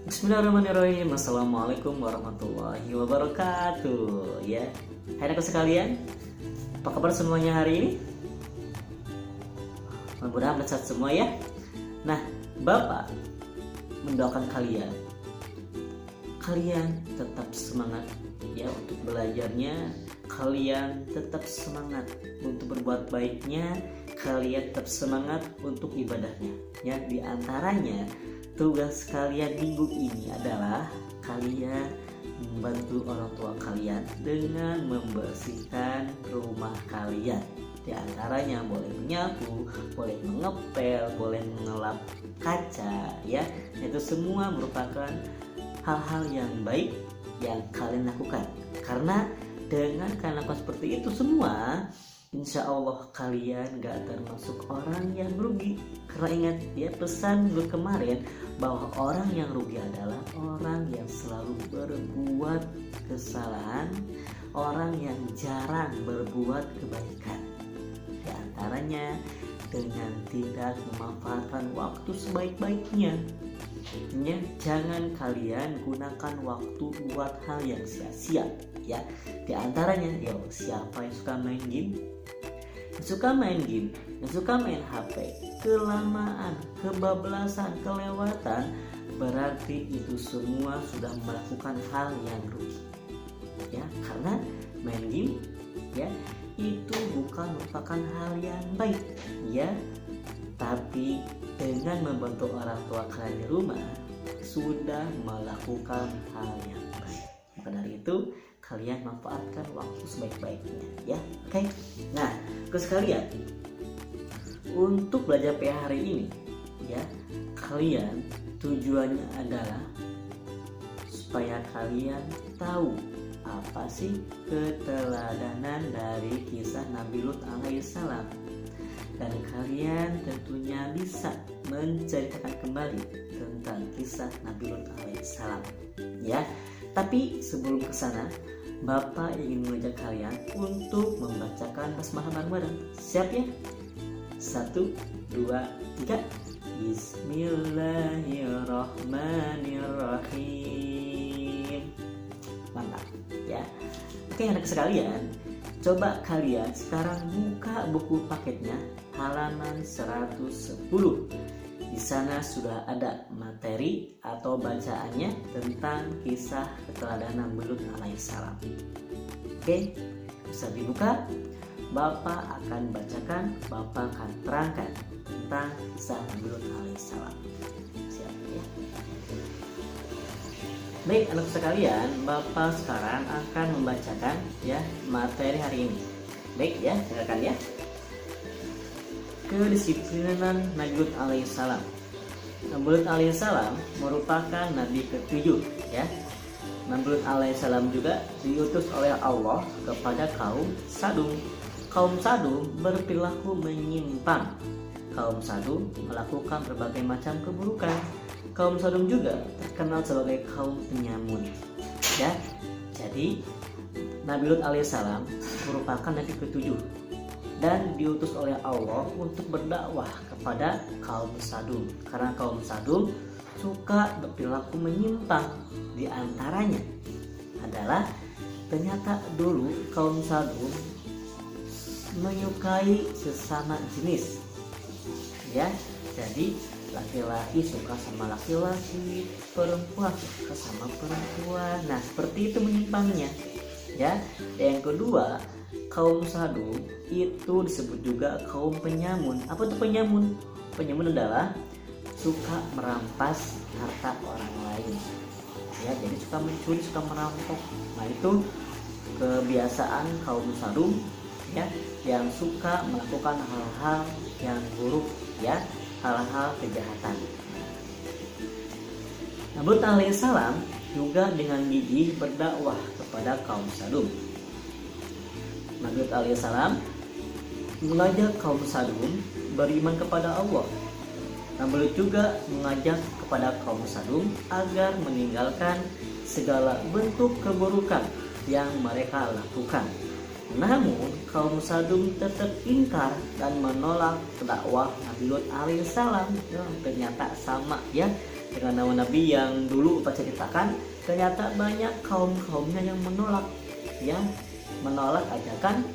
Bismillahirrahmanirrahim. Assalamualaikum warahmatullahi wabarakatuh. Ya, hai anak sekalian, apa kabar semuanya hari ini? Mudah-mudahan sehat semua ya. Nah, Bapak mendoakan kalian tetap semangat ya untuk belajarnya, kalian tetap semangat untuk berbuat baiknya, kalian tetap semangat untuk ibadahnya. Ya, di antaranya tugas kalian minggu ini adalah kalian membantu orang tua kalian dengan membersihkan rumah kalian. Di antaranya boleh menyapu, boleh mengepel, boleh mengelap kaca ya. Itu semua merupakan hal-hal yang baik yang kalian lakukan. Karena dengan kalian lakukan seperti itu semua, insya Allah kalian gak termasuk orang yang rugi. Karena ingat ya pesan gue kemarin, bahwa orang yang rugi adalah orang yang selalu berbuat kesalahan, orang yang jarang berbuat kebaikan. Di antaranya dengan tidak memanfaatkan waktu sebaik-baiknya. Ya, jangan kalian gunakan waktu buat hal yang sia-sia ya. Di antaranya siapa yang suka main game, yang suka main HP, kelamaan, kebablasan, kelewatan, berarti itu semua sudah melakukan hal yang rugi. Ya, karena main game ya itu bukan merupakan hal yang baik ya. Tapi dengan membantu orang tua kalian di rumah sudah melakukan hal yang baik. Maka dari itu kalian manfaatkan waktu sebaik-baiknya ya. Oke. Nah, sekalian, untuk belajar PH hari ini ya, kalian tujuannya adalah supaya kalian tahu apa sih keteladanan dari kisah Nabi Lut alaihissalam, dan kalian tentunya bisa menceritakan kembali tentang kisah Nabi Lut alaihissalam ya. Tapi sebelum ke sana, Bapak ingin mengajak kalian untuk membacakan basmalah bareng-bareng. Siap ya? 1, 2, 3. Bismillahirrahmanirrahim. Mantap ya. Oke anak sekalian, coba kalian sekarang buka buku paketnya halaman 110. Di sana sudah ada materi atau bacaannya tentang kisah keteladanan Nabi Lut alaihissalam. Oke, bisa dibuka. Bapak akan bacakan, Bapak akan terangkan tentang kisah Nabi Lut alaihissalam. Siap ya. Baik anak sekalian, Bapak sekarang akan membacakan ya materi hari ini. Baik ya, silakan ya. Kedisiplinan Nabi Lut alaihissalam. Nabi Lut alaihissalam merupakan nabi ke-7 ya. Nabi Lut alaihissalam juga diutus oleh Allah kepada kaum Sadum. Kaum Sadum berperilaku menyimpang. Kaum Sadum melakukan berbagai macam keburukan. Kaum Sadum juga terkenal sebagai kaum penyamun ya. Jadi Nabi Lut alaihissalam merupakan nabi ke-7 dan diutus oleh Allah untuk berdakwah kepada kaum Sadum. Karena kaum Sadum suka berperilaku menyimpang. Di antaranya adalah ternyata dulu kaum Sadum menyukai sesama jenis ya. Jadi laki-laki suka sama laki-laki, perempuan suka sama perempuan. Nah, seperti itu menyimpangnya ya. Yang kedua, kaum Sadum itu disebut juga kaum penyamun. Apa itu penyamun? Penyamun adalah suka merampas harta orang lain ya. Jadi suka mencuri, suka merampok. Nah, itu kebiasaan kaum Sadum ya, yang suka melakukan hal-hal yang buruk ya, hal-hal kejahatan. Nabi Lut alaihissalam juga dengan gigih berdakwah kepada kaum Sadum. Nabi Lut alaihissalam mengajak kaum Sadum beriman kepada Allah. Nabi Lut juga mengajak kepada kaum Sadum agar meninggalkan segala bentuk keburukan yang mereka lakukan. Namun kaum Sadum tetap ingkar dan menolak dakwah Nabi Lut alaihissalam. Ternyata sama ya, dengan nabi yang dulu Pak ceritakan, ternyata banyak kaumnya yang menolak, ya, menolak ajakan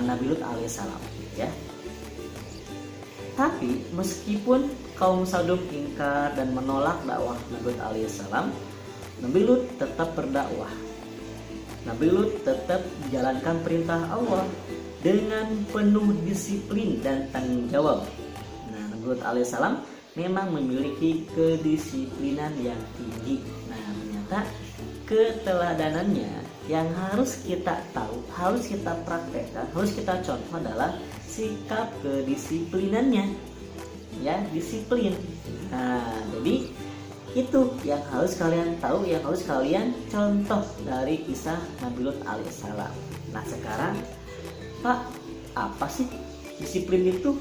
Nabi Lut alaihissalam, ya. Tapi meskipun kaum Sodom ingkar dan menolak dakwah Nabi Lut alaihissalam, Nabi Lut tetap berdakwah. Nabi Lut tetap menjalankan perintah Allah dengan penuh disiplin dan tanggung jawab. Nah, Nabi Lut alaihissalam memang memiliki kedisiplinan yang tinggi. Nah, ternyata keteladanannya yang harus kita tahu, harus kita praktekkan, harus kita contoh adalah sikap kedisiplinannya, ya, disiplin. Nah, jadi itu yang harus kalian tahu, yang harus kalian contoh dari kisah Nabi Lut alaihissalam. Nah, sekarang Pak, apa sih disiplin itu?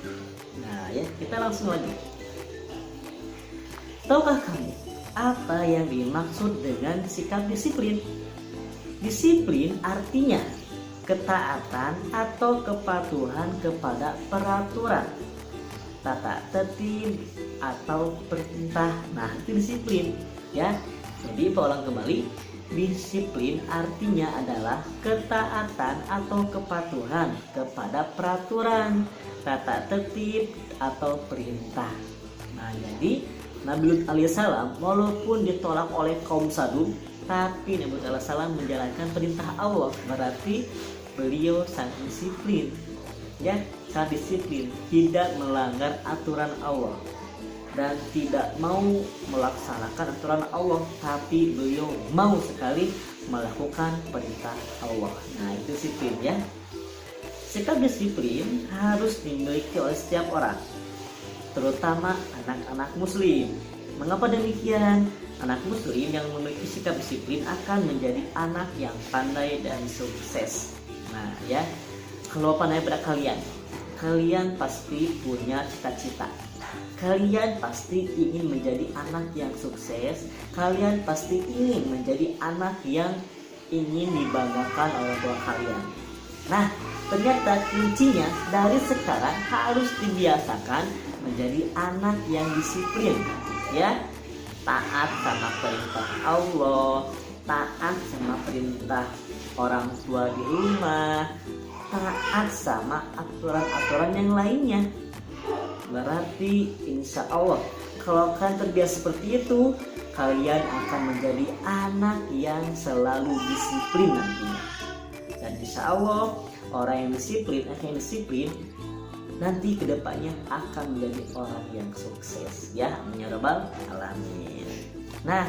Nah, ya, kita langsung lagi. Tahukah kamu apa yang dimaksud dengan sikap disiplin? Disiplin artinya ketaatan atau kepatuhan kepada peraturan, tata tertib atau perintah. Nah, itu disiplin, ya. Jadi ulang kembali, disiplin artinya adalah ketaatan atau kepatuhan kepada peraturan, tata tertib atau perintah. Nah, jadi Nabi Lut alaihissalam walaupun ditolak oleh kaum Sodom, tapi Nabi Lut alaihissalam menjalankan perintah Allah. Berarti beliau sangat disiplin, ya, sangat disiplin, tidak melanggar aturan Allah dan tidak mau melaksanakan aturan Allah, tapi beliau mau sekali melakukan perintah Allah. Nah, itu disiplin, ya. Sikap disiplin harus dimiliki oleh setiap orang, terutama anak-anak muslim. Mengapa demikian? Anak muslim yang memiliki sikap disiplin akan menjadi anak yang pandai dan sukses. Nah, ya, kalau pandai pada kalian pasti punya cita-cita. Kalian pasti ingin menjadi anak yang sukses. Kalian pasti ingin menjadi anak yang ingin dibanggakan oleh tua kalian. Nah, ternyata kuncinya dari sekarang harus dibiasakan menjadi anak yang disiplin, ya. Taat sama perintah Allah, taat sama perintah orang tua di rumah, taat sama aturan-aturan yang lainnya. Berarti insya Allah kalau kalian terbiasa seperti itu, kalian akan menjadi anak yang selalu disiplin nantinya. Dan insya Allah orang yang disiplin nanti kedepannya akan menjadi orang yang sukses, ya. Amin ya rabbal alamin. Nah,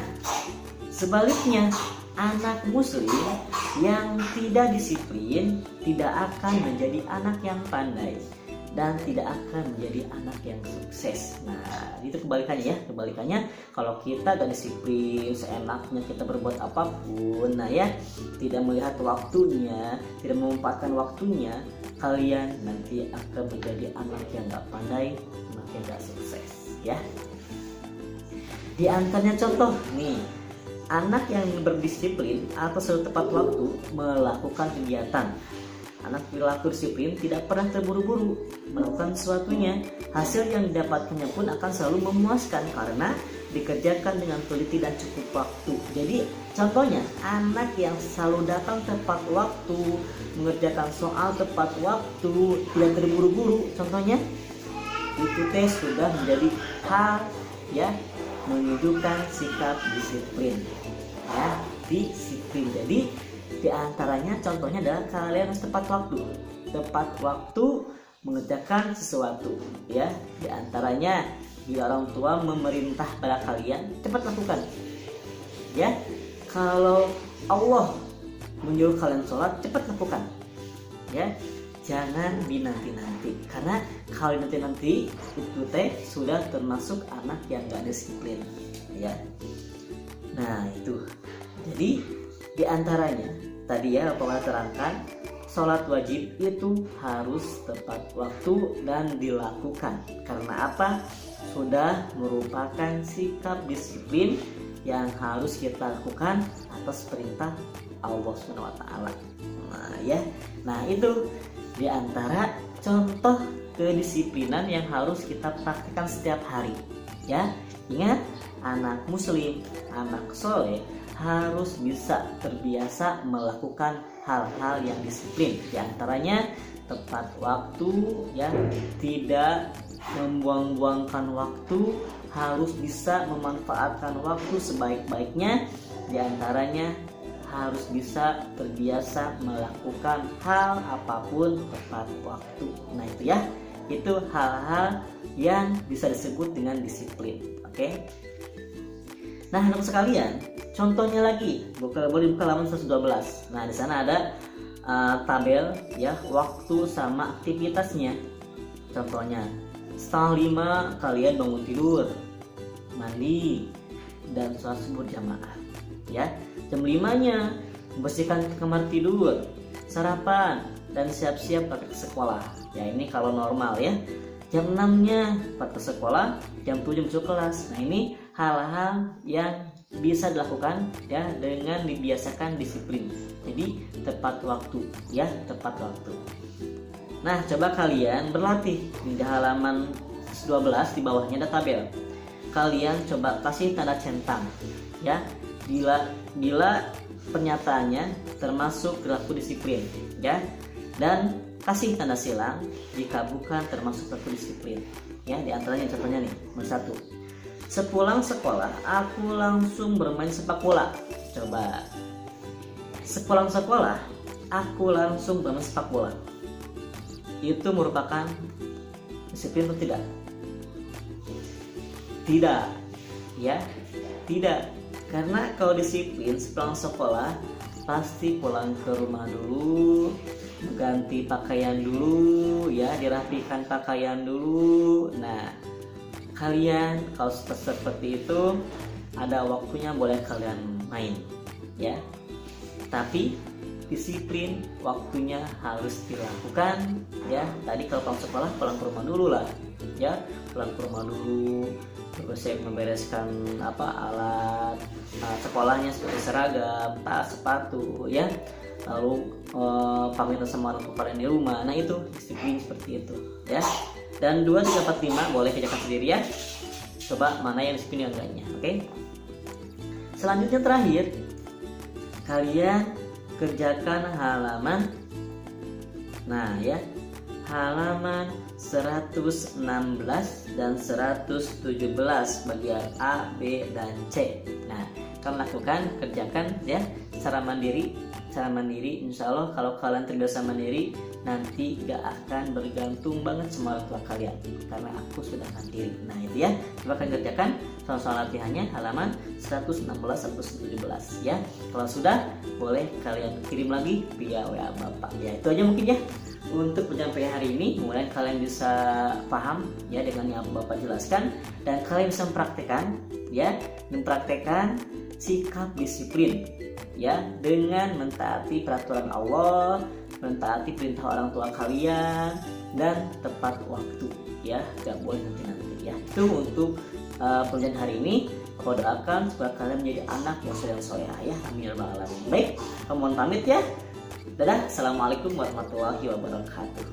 sebaliknya anak muslim yang tidak disiplin tidak akan menjadi anak yang pandai dan tidak akan menjadi anak yang sukses. Nah, itu kebalikannya, ya. Kebalikannya, kalau kita gak disiplin, seenaknya kita berbuat apapun, nah, ya, tidak melihat waktunya, tidak memanfaatkan waktunya, kalian nanti akan menjadi anak yang gak pandai, anak yang gak sukses, ya. Di antaranya contoh nih, anak yang berdisiplin atau selalu tepat waktu melakukan kegiatan. Anak perilaku disiplin tidak pernah terburu-buru melakukan sesuatunya. Hasil yang didapatkannya pun akan selalu memuaskan karena dikerjakan dengan teliti dan cukup waktu. Jadi contohnya anak yang selalu datang tepat waktu, mengerjakan soal tepat waktu, tidak terburu-buru, contohnya itu sudah menjadi hal, ya, menunjukkan sikap disiplin, ya, disiplin. Jadi di antaranya contohnya adalah kalian harus tepat waktu mengerjakan sesuatu, ya. Di antaranya bila orang tua memerintah pada kalian, cepat lakukan, ya. Kalau Allah menyuruh kalian sholat, cepat lakukan, ya. Jangan dinanti-nanti, karena kalau nanti itu sudah termasuk anak yang gak disiplin, ya. Nah, itu. Jadi di antaranya tadi, ya, Bapak terangkan, sholat wajib itu harus tepat waktu dan dilakukan. Karena apa? Sudah merupakan sikap disiplin yang harus kita lakukan atas perintah Allah SWT. Nah, ya. Nah, itu di antara contoh kedisiplinan yang harus kita praktikkan setiap hari, ya. Ingat, anak muslim, anak soleh harus bisa terbiasa melakukan hal-hal yang disiplin. Di antaranya tepat waktu, ya, tidak membuang-buangkan waktu, harus bisa memanfaatkan waktu sebaik-baiknya. Di antaranya harus bisa terbiasa melakukan hal apapun tepat waktu. Nah itu ya, itu hal-hal yang bisa disebut dengan disiplin. Oke. Nah anak sekalian, contohnya lagi, boleh buka halaman 112. Nah di sana ada tabel ya, waktu sama aktivitasnya. Contohnya 4:30 kalian bangun tidur, mandi, dan sholat subuh jamaah. Ya, jam 5-nya membersihkan kamar tidur, sarapan, dan siap-siap pakai ke sekolah. Ya ini kalau normal ya. Jam 6-nya pakai ke sekolah, jam 7 masuk kelas. Nah ini hal-hal yang bisa dilakukan ya dengan dibiasakan disiplin. Jadi tepat waktu ya, tepat waktu. Nah coba kalian berlatih di halaman 12, di bawahnya ada tabel. Kalian coba kasih tanda centang ya, bila pernyataannya termasuk perilaku disiplin ya, dan kasih tanda silang jika bukan termasuk perilaku disiplin ya. Di antaranya contohnya nih, nomor 1, sepulang sekolah aku langsung bermain sepak bola. Coba, sepulang sekolah aku langsung bermain sepak bola, itu merupakan disiplin atau tidak? Tidak ya, tidak. Karena kalau disiplin sepulang sekolah pasti pulang ke rumah dulu, ganti pakaian dulu ya, dirapikan pakaian dulu. Nah kalian kalau seperti itu ada waktunya boleh kalian main ya, tapi disiplin waktunya harus dilakukan ya. Tadi kalau pulang sekolah pulang ke rumah dulu lah ya, pulang ke rumah dulu, terus saya membereskan alat sekolahnya seperti seragam, tas, sepatu ya, lalu pamitan sama orang tua kalian di rumah. Nah itu disiplin seperti itu ya. Dan 2, 3, 4, 5 boleh kerjakan sendiri ya. Coba mana yang disiplin yang enggaknya. Oke. Selanjutnya terakhir, kalian kerjakan halaman, nah ya, halaman 116 dan 117 bagian A, B, dan C. Nah kalian lakukan, kerjakan ya secara mandiri. Secara mandiri, insya Allah kalau kalian terbiasa mandiri, nanti gak akan bergantung banget sama orang tua kalian, karena aku sudah mandiri. Nah itu ya, coba kalian kerjakan soal-soal latihannya halaman 116 117 ya. Kalau sudah, boleh kalian kirim lagi via WA Bapak ya. Itu aja mungkin ya untuk penyampaian hari ini. Mudah-mudahan kalian bisa paham ya dengan yang Bapak jelaskan, dan kalian bisa mempraktekkan ya, mempraktekkan sikap disiplin ya, dengan mentaati peraturan Allah, mentaati perintah orang tua kalian, dan tepat waktu ya, gak boleh nanti-nanti ya. Itu untuk pelajaran hari ini. Aku doakan supaya kalian menjadi anak yang soleh ya, amin ya rabbal alamin. Baik, mohon pamit ya. Dadah, assalamualaikum warahmatullahi wabarakatuh.